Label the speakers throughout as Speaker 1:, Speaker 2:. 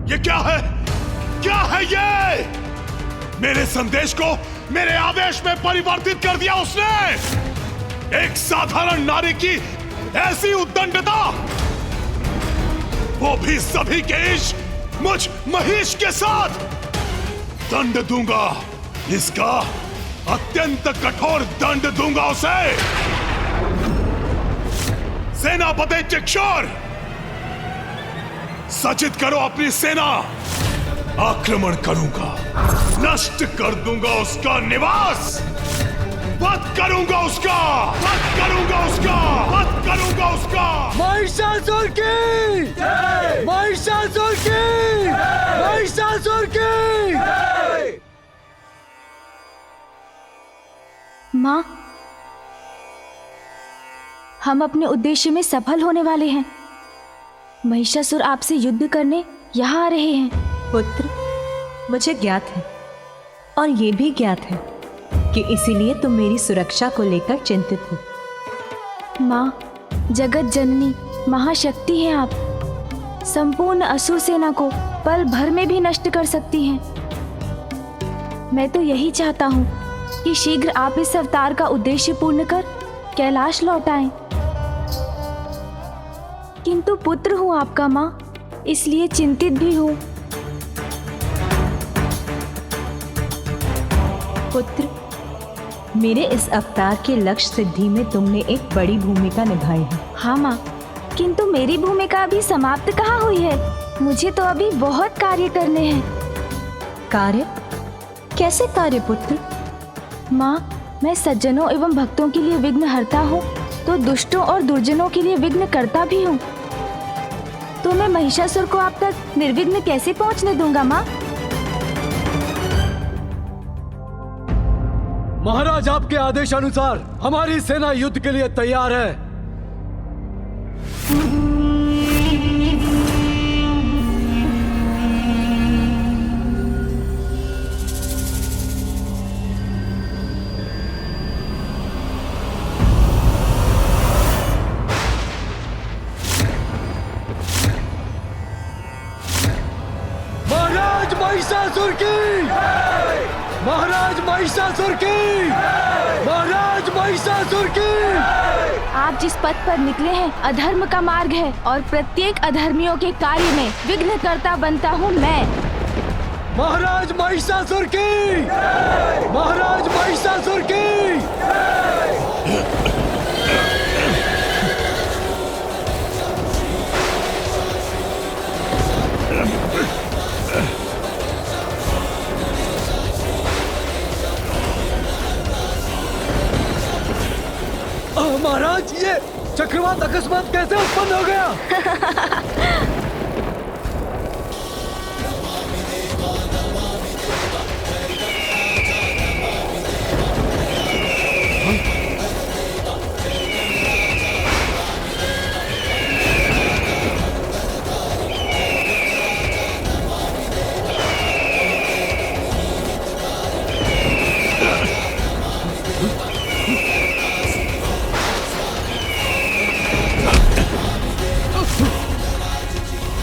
Speaker 1: ये क्या है? क्या है ये? मेरे संदेश को मेरे आदेश में परिवर्तित कर दिया उसने। एक साधारण नारी की ऐसी उद्दंडता, वो भी सभी के इश्क मुझ महिष के साथ। दंड दूंगा, इसका अत्यंत कठोर दंड दूंगा उसे। सेनापति चिक्षुर, सचित करो अपनी सेना। आक्रमण करूंगा, नष्ट कर दूंगा उसका निवास, वध करूंगा उसका, वध करूंगा उसका, वध करूंगा उसका।
Speaker 2: महिषासुर की जय! महिषासुर की जय! महिषासुर की जय!
Speaker 3: माँ, हम अपने उद्देश्य में सफल होने वाले हैं। महिषासुर आपसे युद्ध करने यहाँ आ रहे हैं।
Speaker 4: पुत्र, मुझे ज्ञात है और ये भी ज्ञात है कि इसीलिए तुम मेरी सुरक्षा को लेकर चिंतित हो।
Speaker 3: माँ, जगत जननी महाशक्ति हैं आप। संपूर्ण असुर सेना को पल भर में भी नष्ट कर सकती हैं। मैं तो यही चाहता हूँ कि शीघ्र आप इस अवतार का उद्देश्य पूर्ण कर कैलाश लौट आएं। किंतु पुत्र हूँ आपका माँ, इसलिए चिंतित भी हूँ।
Speaker 4: पुत्र, मेरे इस अवतार के लक्ष्य सिद्धि में तुमने एक बड़ी भूमिका निभाई है।
Speaker 3: हाँ माँ, किंतु मेरी भूमिका अभी समाप्त कहाँ हुई है। मुझे तो अभी बहुत कार्य करने हैं।
Speaker 4: कार्य? कैसे कार्य पुत्र?
Speaker 3: माँ, मैं सज्जनों एवं भक्तों के लिए विघ्न हरता हूँ, तो दुष्टों और दुर्जनों के लिए विघ्न करता भी हूँ। तो मैं महिषासुर को आप तक निर्विघ्न कैसे पहुँचने दूंगा माँ?
Speaker 2: महाराज, आपके आदेशानुसार हमारी सेना युद्ध के लिए तैयार है। महाराज महिषासुर की, महाराज महिषासुर की, महाराज महिषासुर की।
Speaker 3: आप जिस पथ पर निकले हैं अधर्म का मार्ग है और प्रत्येक अधर्मियों के कार्य में विघ्नकर्ता बनता हूँ मैं।
Speaker 2: महाराज महिषासुर की, महाराज महिषासुर की। महाराज, ये चक्रवात अकस्मात कैसे उत्पन्न हो गया?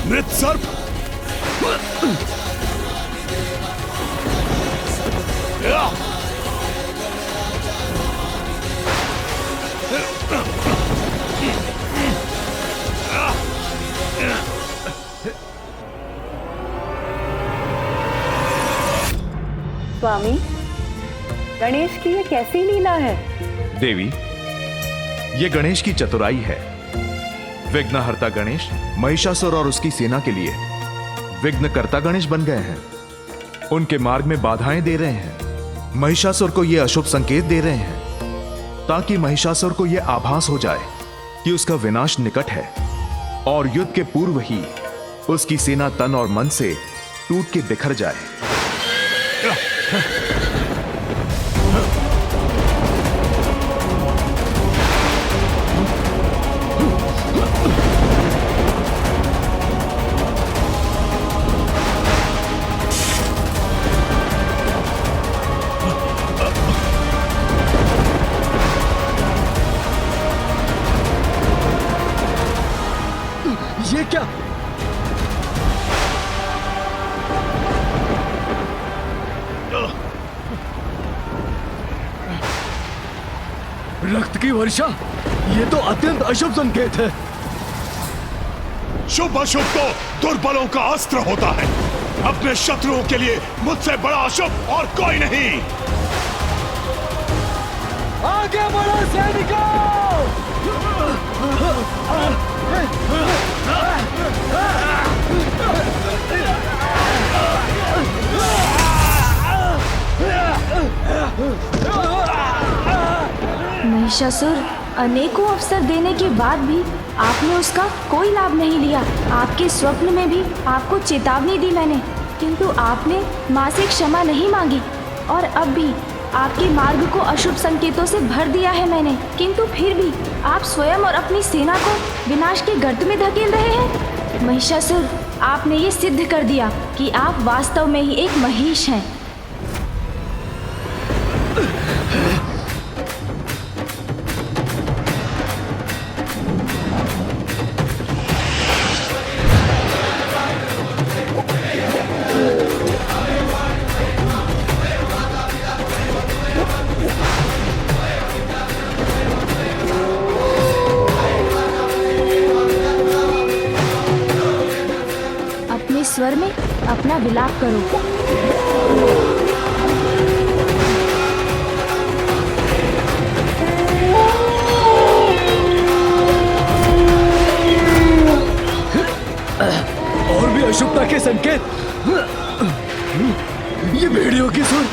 Speaker 1: मृत सर्प!
Speaker 5: स्वामी, गणेश की ये कैसी लीला है?
Speaker 6: देवी, ये गणेश की चतुराई है। विघ्नहर्ता गणेश महिषासुर और उसकी सेना के लिए विघ्नकर्ता गणेश बन गए हैं। उनके मार्ग में बाधाएं दे रहे हैं। महिषासुर को यह अशुभ संकेत दे रहे हैं ताकि महिषासुर को यह आभास हो जाए कि उसका विनाश निकट है और युद्ध के पूर्व ही उसकी सेना तन और मन से टूट के बिखर जाए।
Speaker 2: ये क्या? रक्त की वर्षा, ये तो अत्यंत अशुभ संकेत है।
Speaker 1: शुभ अशुभ तो दुर्बलों का अस्त्र होता है। अपने शत्रुओं के लिए मुझसे बड़ा अशुभ और कोई नहीं।
Speaker 2: आगे बढ़ो सैनिकों!
Speaker 3: महिषासुर, अनेकों अवसर देने के बाद भी आपने उसका कोई लाभ नहीं लिया। आपके स्वप्न में भी आपको चेतावनी दी मैंने, किंतु आपने माँ से क्षमा नहीं मांगी। और अब भी आपके मार्ग को अशुभ संकेतों से भर दिया है मैंने, किंतु फिर भी आप स्वयं और अपनी सेना को विनाश के गर्त में धकेल रहे हैं। महिषासुर, आपने ये सिद्ध कर दिया कि आप वास्तव में ही एक महिष हैं। अपने स्वर में अपना विलाप करो।
Speaker 2: और भी अशुभता के संकेत। ये भेड़ियों की सुर।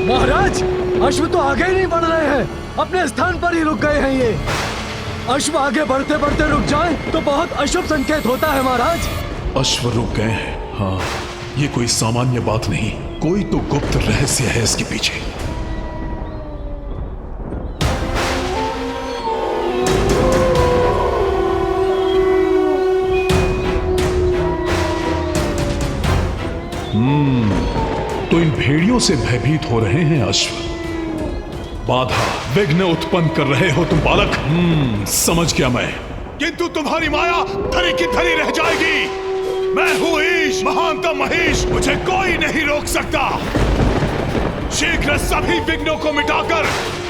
Speaker 2: महाराज, अश्व तो आगे ही नहीं बढ़ रहे हैं, अपने स्थान पर ही रुक गए हैं। ये अश्व आगे बढ़ते बढ़ते रुक जाए तो बहुत अशुभ संकेत होता है महाराज।
Speaker 1: अश्व रुक गए हैं। हाँ, ये कोई सामान्य बात नहीं, कोई तो गुप्त रहस्य है इसके पीछे। तो इन भेड़ियों से भयभीत हो रहे हैं अश्व, बाधा विघ्न उत्पन्न कर रहे हो तुम बालक। समझ गया मैं, किंतु तुम्हारी माया धरी की धरी रह जाएगी। मैं हूं ईश, महानतम महेश, मुझे कोई नहीं रोक सकता। शीघ्र सभी विघ्नों को मिटाकर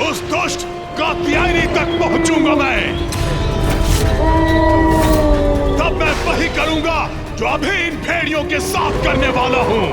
Speaker 1: उस दुष्ट कात्यायनी तक पहुंचूंगा मैं। तब मैं वही करूंगा जो अभी इन भेड़ियों के साथ करने वाला हूं।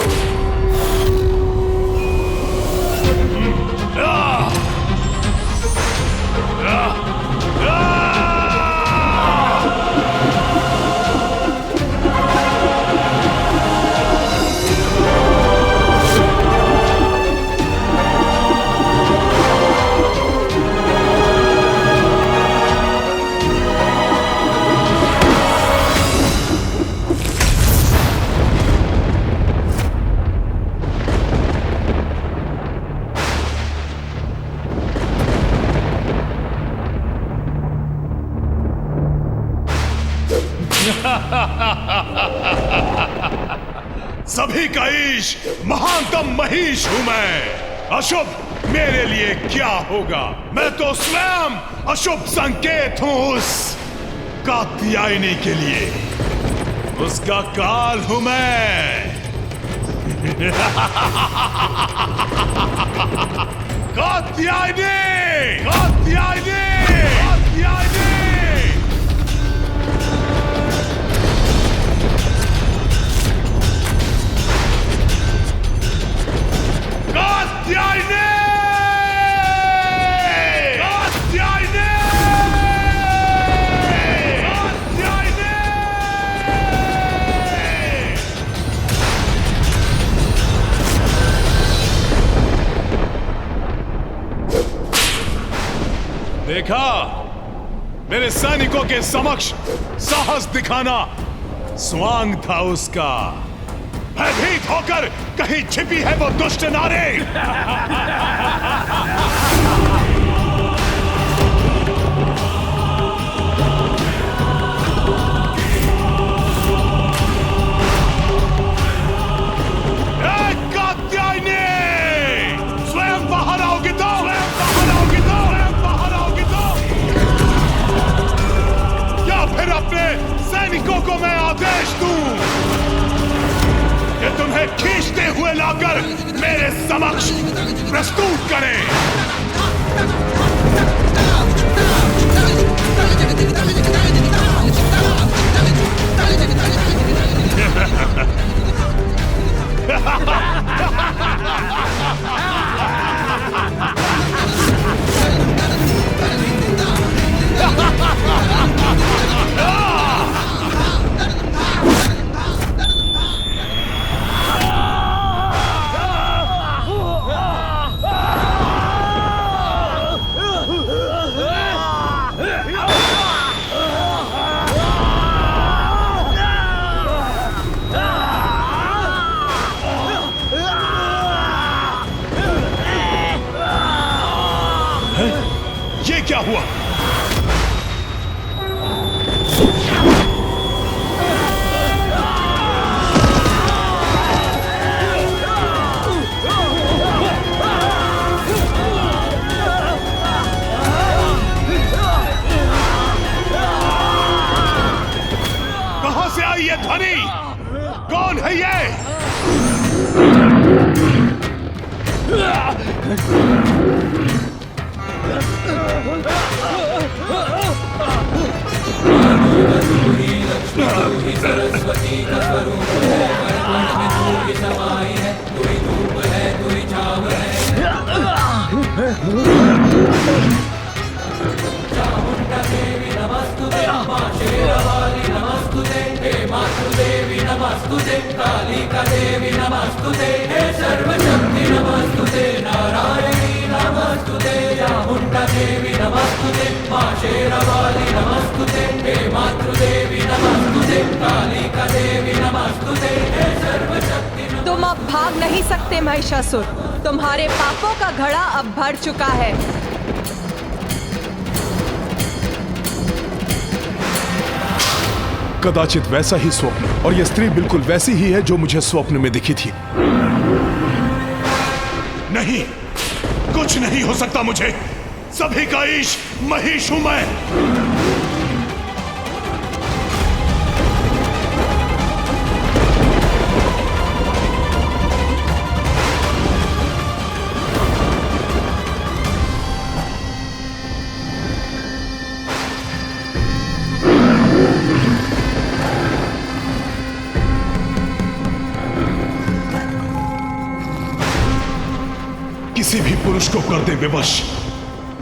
Speaker 1: सभी का ईश, महानतम महिष हूं मैं। अशुभ मेरे लिए क्या होगा? मैं तो स्वयं अशुभ संकेत हूं उस कात्यायनी के लिए। उसका काल हूं मैं। कात्यायनी, कात्यायनी, कात्यायनी। कात्यायनी! कात्यायनी! कात्यायनी! देखा, मेरे सैनिकों के समक्ष साहस दिखाना स्वांग था उसका। भयभीत होकर कहीं छिपी है वो दुष्ट नारी। कात्यायनी, स्वयं बाहर आओगी तो, स्वयं बाहर आओगी तो, स्वयं बाहर आओगी तो, या फिर अपने सैनिकों को मैं आदेश दूं। उठाकर मेरे समक्ष प्रस्तुत करें। ये क्या हुआ? कहां से आई ये ध्वनि? कौन है ये?
Speaker 4: तुम अब भाग नहीं सकते महिषासुर। तुम्हारे पापों का घड़ा अब भर चुका है।
Speaker 1: कदाचित वैसा ही स्वप्न, और यह स्त्री बिल्कुल वैसी ही है जो मुझे स्वप्न में दिखी थी। नहीं, कुछ नहीं हो सकता मुझे। सभी का ईश महिष हूं मैं। किसी भी पुरुष को कर दे विवश।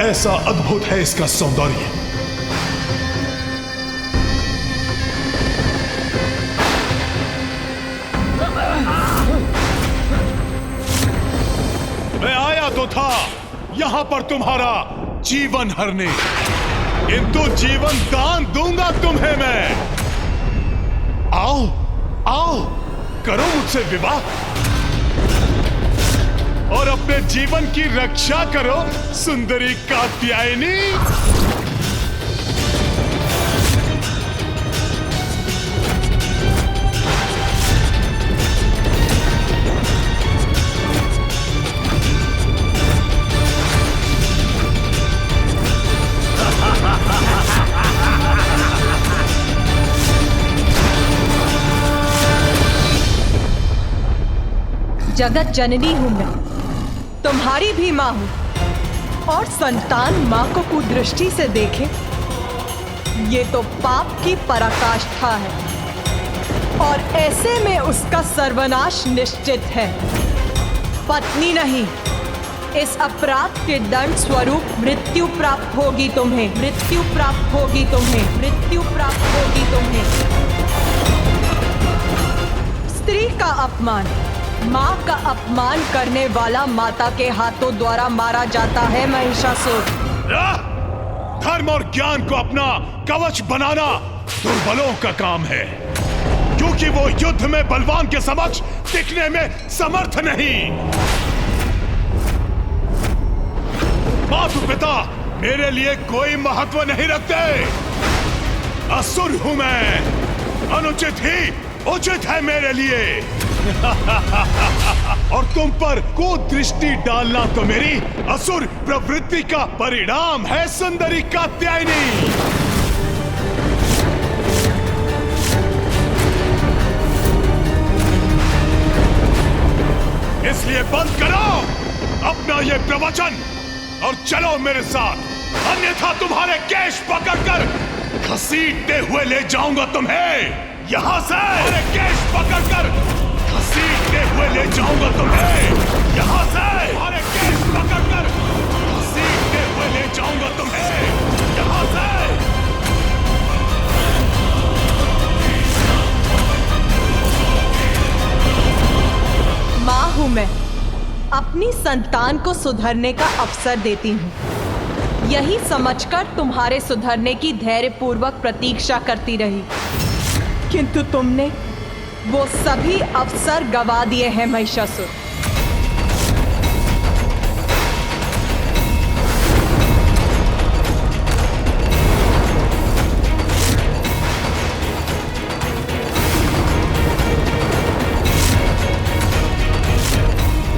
Speaker 1: ऐसा अद्भुत है इसका सौंदर्य। मैं आया तो था यहां पर तुम्हारा जीवन हरने, किंतु जीवन दान दूंगा तुम्हें मैं। आओ आओ, करो मुझसे विवाह और अपने जीवन की रक्षा करो सुंदरी कात्यायनी।
Speaker 4: जगत जननी हूं मैं, तुम्हारी भी मां हूं, और संतान मां को कुदृष्टि से देखे ये तो पाप की पराकाष्ठा है, और ऐसे में उसका सर्वनाश निश्चित है। पत्नी नहीं, इस अपराध के दंड स्वरूप मृत्यु प्राप्त होगी तुम्हें, मृत्यु प्राप्त होगी तुम्हें, मृत्यु प्राप्त होगी तुम्हें। स्त्री का अपमान, माँ का अपमान करने वाला माता के हाथों द्वारा मारा जाता है महिषासुर।
Speaker 1: धर्म और ज्ञान को अपना कवच बनाना दुर्बलों का काम है, क्योंकि वो युद्ध में बलवान के समक्ष टिकने में समर्थ नहीं। माता पिता मेरे लिए कोई महत्व नहीं रखते। असुर हूं मैं, अनुचित ही उचित है मेरे लिए। और तुम पर कुदृष्टि डालना तो मेरी असुर प्रवृत्ति का परिणाम है सुंदरी कात्यायनी। इसलिए बंद करो अपना ये प्रवचन और चलो मेरे साथ, अन्यथा तुम्हारे केश पकड़कर घसीटते हुए ले जाऊंगा तुम्हें यहां से। अरे केश पकड़कर घसीटते हुए ले जाऊंगा तुम्हें यहां से। अरे केश पकड़कर घसीटते हुए ले जाऊंगा तुम्हें यहां से।
Speaker 4: माँ हूं मैं, अपनी संतान को सुधरने का अवसर देती हूँ, यही समझकर तुम्हारे सुधरने की धैर्यपूर्वक प्रतीक्षा करती रही, किंतु तुमने वो सभी अवसर गवा दिए हैं महिषासुर।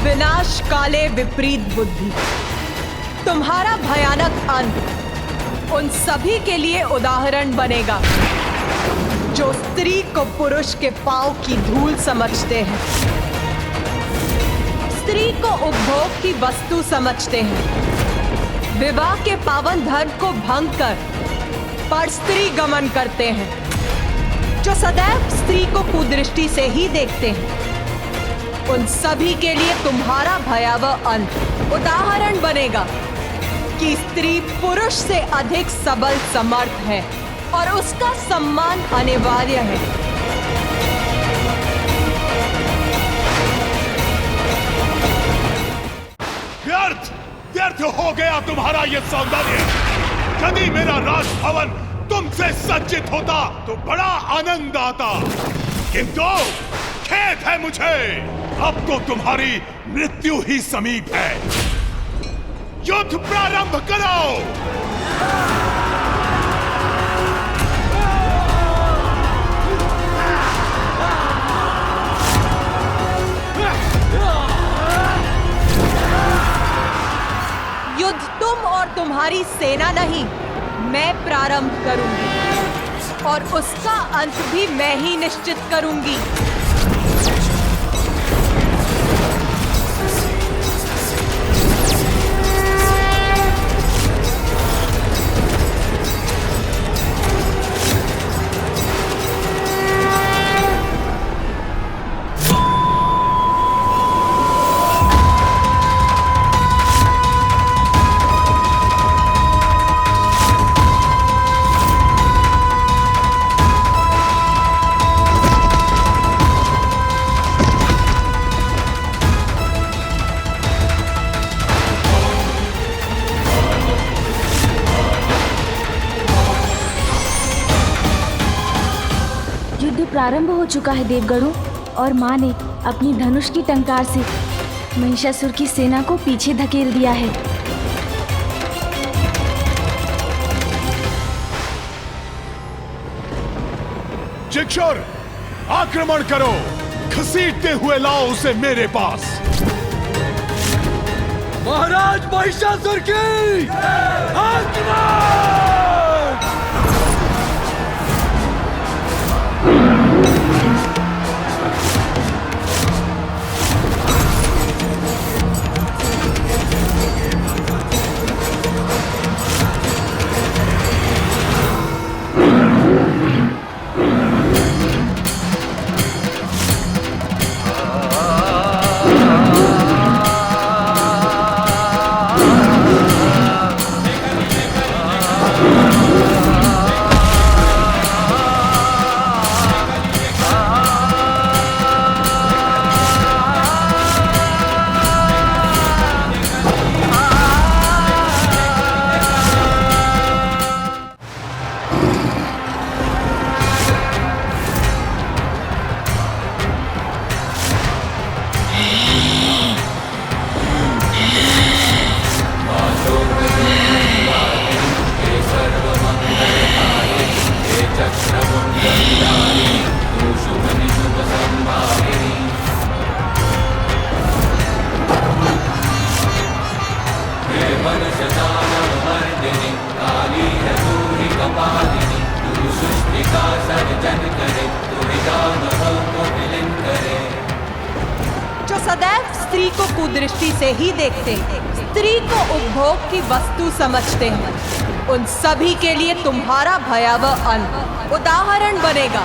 Speaker 4: विनाश काले विपरीत बुद्धि, तुम्हारा भयानक अंत उन सभी के लिए उदाहरण बनेगा जो स्त्री को पुरुष के पांव की धूल समझते हैं, स्त्री को उपभोग की वस्तु समझते हैं, विवाह के पावन धर्म को भंग कर पर स्त्री गमन करते हैं, जो सदैव स्त्री को कुदृष्टि से ही देखते हैं। उन सभी के लिए तुम्हारा भयावह अंत उदाहरण बनेगा कि स्त्री पुरुष से अधिक सबल समर्थ है और उसका सम्मान अनिवार्य है।
Speaker 1: व्यर्थ व्यर्थ हो गया तुम्हारा ये सौंदर्य। यदि मेरा राजभवन तुमसे सज्जित होता तो बड़ा आनंद आता, किंतु खेद है मुझे, अब तो तुम्हारी मृत्यु ही समीप है। युद्ध प्रारंभ करो।
Speaker 4: युद्ध तुम और तुम्हारी सेना नहीं, मैं प्रारंभ करूंगी और उसका अंत भी मैं ही निश्चित करूंगी।
Speaker 3: प्रारंभ हो चुका है देवगणों, और माँ ने अपनी धनुष की टंकार से महिषासुर की सेना को पीछे धकेल दिया है।
Speaker 1: जिक्षुर, आक्रमण करो, घसीटते हुए लाओ उसे मेरे पास।
Speaker 2: महाराज महिषासुर की आक्रमण!
Speaker 4: जो सदैव स्त्री को कुदृष्टि से ही देखते हैं, स्त्री को उपभोग की वस्तु समझते हैं, उन सभी के लिए तुम्हारा भयावह अंत उदाहरण बनेगा।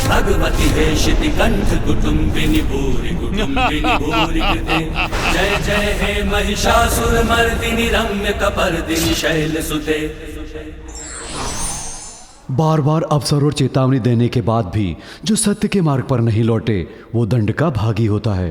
Speaker 7: भगवती हेशिति कंठ कुटुंबिनी भूरि कृते। जय जय हे महिषासुर मर्दिनी रम्य कपर्दिनी शैल सुते।
Speaker 8: बार बार अवसर और चेतावनी देने के बाद भी जो सत्य के मार्ग पर नहीं लौटे वो दंड का भागी होता है।